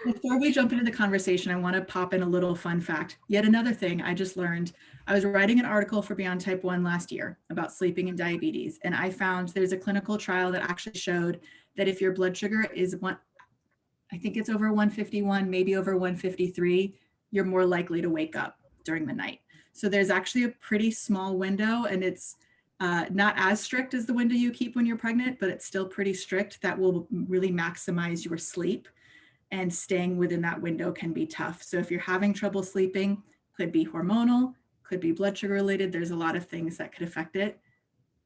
Before we jump into the conversation, I want to pop in a little fun fact. Yet another thing I just learned. I was writing an article for Beyond Type 1 last year about sleeping and diabetes, and I found there's a clinical trial that actually showed that if your blood sugar is I think it's over 151, maybe over 153, you're more likely to wake up during the night. So there's actually a pretty small window, and it's not as strict as the window you keep when you're pregnant, but it's still pretty strict that will really maximize your sleep. And staying within that window can be tough. So if you're having trouble sleeping, could be hormonal, could be blood sugar related. There's a lot of things that could affect it.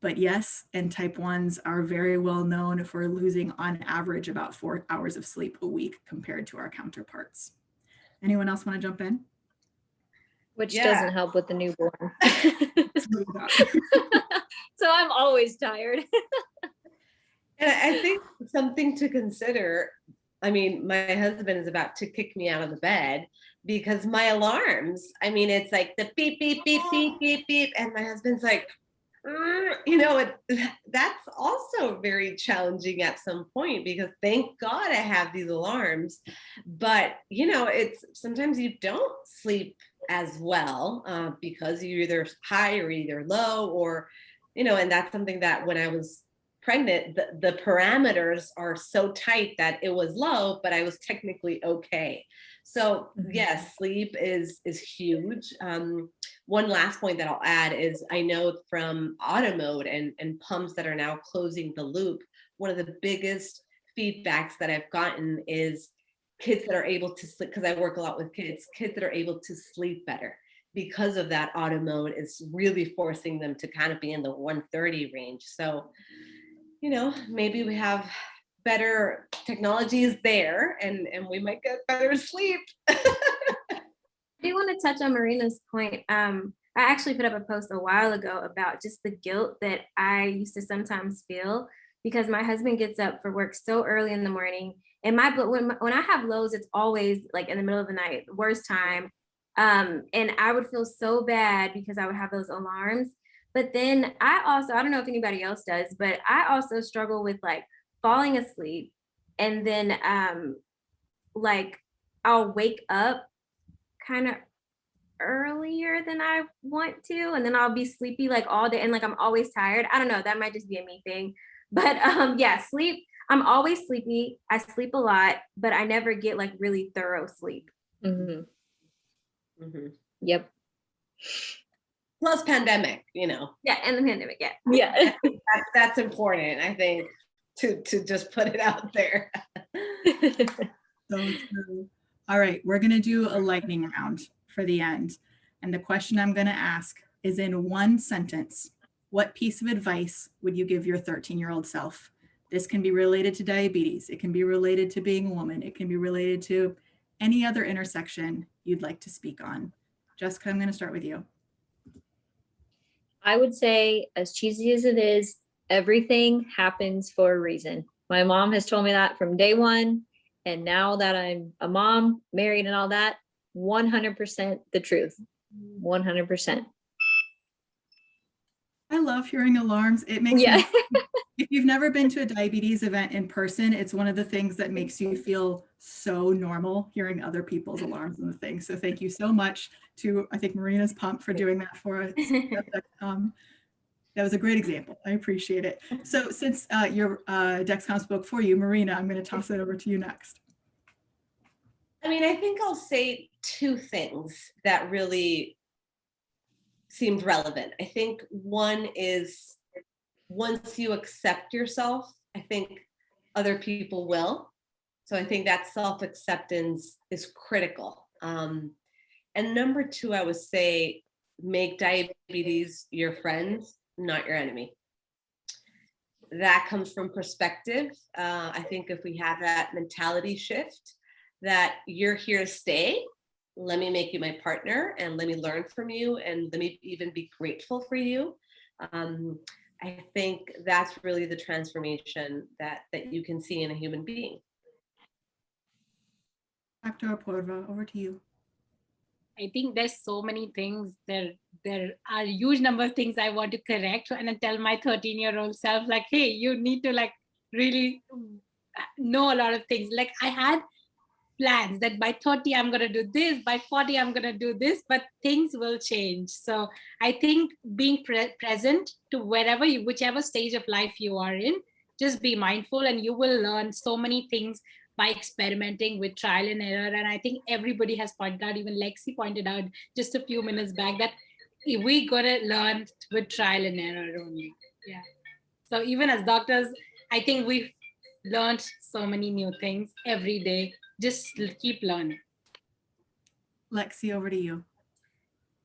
But yes, and type 1s are very well known for losing on average about 4 hours of sleep a week compared to our counterparts. Anyone else want to jump in? Which Yeah. doesn't help with the newborn. So I'm always tired. And I think something to consider, I mean, my husband is about to kick me out of the bed because my alarms, I mean, it's like the beep, beep, beep, beep, beep, beep. And my husband's like, you know, that's also very challenging at some point because thank God I have these alarms. But, you know, it's sometimes you don't sleep as well because you're either high or either low or, you know, and that's something that when I was pregnant, the parameters are so tight that it was low, but I was technically okay. So yes, sleep is huge. One last point that I'll add is I know from auto mode and pumps that are now closing the loop, one of the biggest feedbacks that I've gotten is kids that are able to sleep, because I work a lot with kids that are able to sleep better because of that auto mode is really forcing them to kind of be in the 130 range. So, you know, maybe we have better technologies there and we might get better sleep. I do want to touch on Marina's point. I actually put up a post a while ago about just the guilt that I used to sometimes feel because my husband gets up for work so early in the morning, and when I have lows, it's always like in the middle of the night, the worst time. And I would feel so bad because I would have those alarms. But then I don't know if anybody else does, but I also struggle with like falling asleep, and then like I'll wake up kind of earlier than I want to, and then I'll be sleepy like all day, and like I'm always tired. I don't know, that might just be a me thing. But yeah, sleep, I'm always sleepy. I sleep a lot, but I never get like really thorough sleep. Yep. Plus pandemic, you know. Yeah, and the pandemic, yeah. Yeah. That's important, I think, to just put it out there. So true. All right, we're going to do a lightning round for the end. And the question I'm going to ask is in one sentence, what piece of advice would you give your 13-year-old self? This can be related to diabetes. It can be related to being a woman. It can be related to any other intersection you'd like to speak on. Jessica, I'm going to start with you. I would say, as cheesy as it is, everything happens for a reason. My mom has told me that from day one. And now that I'm a mom, married and all that, 100% the truth. 100%. I love hearing alarms. It makes me, if you've never been to a diabetes event in person, it's one of the things that makes you feel so normal hearing other people's alarms and the things. So thank you so much to, I think, Marina's pump for doing that for us. That was a great example. I appreciate it. So since your Dexcom spoke for you, Marina, I'm going to toss it over to you next. I mean, I think I'll say two things that really seemed relevant. I think one is, once you accept yourself, I think other people will. So I think that self-acceptance is critical. And number two, I would say, make diabetes your friend, not your enemy. That comes from perspective. I think if we have that mentality shift, that you're here to stay, let me make you my partner and let me learn from you and let me even be grateful for you. I think that's really the transformation that you can see in a human being. Dr. Apoorva, over to you. I think there's so many things. There are a huge number of things I want to correct, and I tell my 13-year-old self, like, hey, you need to like really know a lot of things. Like I had plans that by 30 I'm gonna do this, by 40 I'm gonna do this, but things will change. So I think being present to wherever you, whichever stage of life you are in, just be mindful, and you will learn so many things by experimenting with trial and error. And I think everybody has pointed out, even Lexi pointed out just a few minutes back, that we gotta learn with trial and error only. Yeah. So even as doctors, I think we've learned so many new things every day. Just keep learning. Lexi, over to you.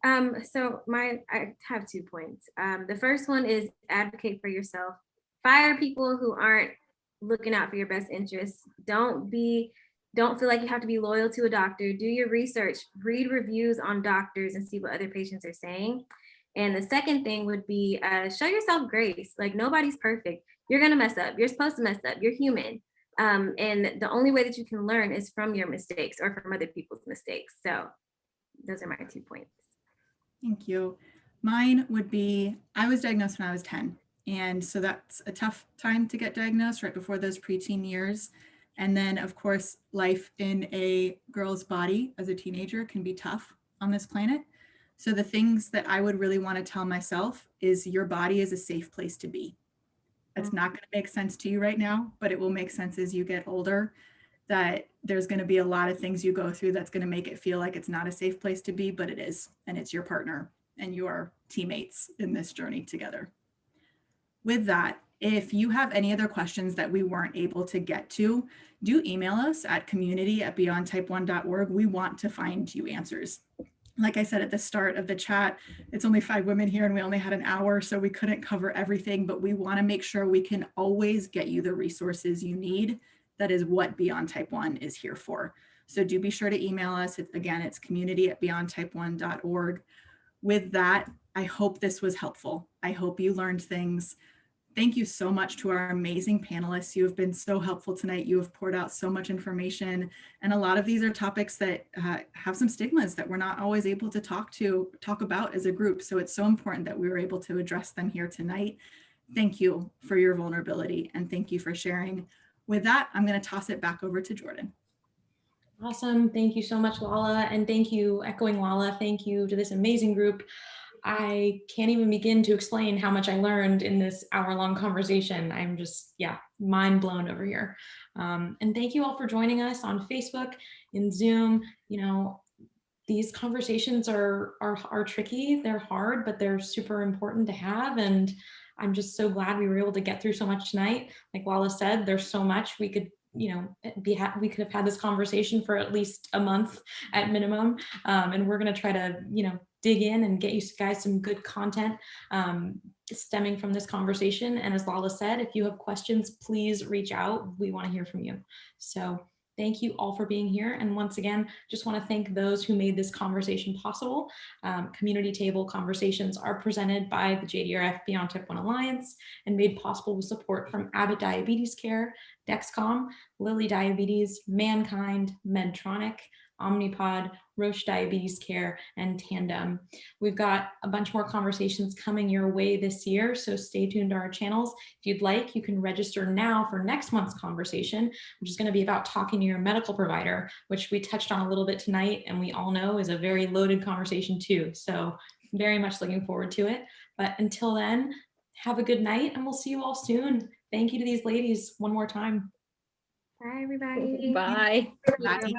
So I have 2 points. The first one is advocate for yourself. Fire people who aren't looking out for your best interests. Don't feel like you have to be loyal to a doctor. Do your research, read reviews on doctors and see what other patients are saying. And the second thing would be show yourself grace. Like nobody's perfect. You're gonna mess up. You're supposed to mess up. You're human. And the only way that you can learn is from your mistakes or from other people's mistakes. So those are my 2 points. Thank you. Mine would be, I was diagnosed when I was 10. And so that's a tough time to get diagnosed right before those preteen years. And then of course, life in a girl's body as a teenager can be tough on this planet. So the things that I would really want to tell myself is your body is a safe place to be. That's not going to make sense to you right now, but it will make sense as you get older, that there's going to be a lot of things you go through that's going to make it feel like it's not a safe place to be, but it is. And it's your partner and your teammates in this journey together. With that, if you have any other questions that we weren't able to get to, do email us at community@beyondtype1.org. We want to find you answers. Like I said at the start of the chat, it's only 5 women here and we only had an hour, so we couldn't cover everything, but we want to make sure we can always get you the resources you need. That is what Beyond Type 1 is here for. So do be sure to email us. Again, it's community@beyondtype1.org. With that, I hope this was helpful. I hope you learned things. Thank you so much to our amazing panelists. You have been so helpful tonight. You have poured out so much information. And a lot of these are topics that have some stigmas that we're not always able to talk about as a group. So it's so important that we were able to address them here tonight. Thank you for your vulnerability and thank you for sharing. With that, I'm going to toss it back over to Jordan. Awesome. Thank you so much, Lala. And thank you, echoing Lala, thank you to this amazing group. I can't even begin to explain how much I learned in this hour-long conversation. I'm just, mind blown over here. And thank you all for joining us on Facebook, in Zoom. You know, these conversations are tricky, they're hard, but they're super important to have. And I'm just so glad we were able to get through so much tonight. Like Lala said, there's so much we could, we could have had this conversation for at least a month at minimum. And we're going to try to, dig in and get you guys some good content stemming from this conversation. And as Lala said, if you have questions, please reach out. We want to hear from you. So thank you all for being here. And once again, just want to thank those who made this conversation possible. Community Table Conversations are presented by the JDRF-Beyond Type 1 Alliance and made possible with support from Abbott Diabetes Care, Dexcom, Lilly Diabetes, MannKind, Medtronic, Omnipod, Roche Diabetes Care, and Tandem. We've got a bunch more conversations coming your way this year, so stay tuned to our channels. If you'd like, you can register now for next month's conversation, which is going to be about talking to your medical provider, which we touched on a little bit tonight, and we all know is a very loaded conversation too. So very much looking forward to it. But until then, have a good night, and we'll see you all soon. Thank you to these ladies one more time. Bye, everybody. Bye. Bye.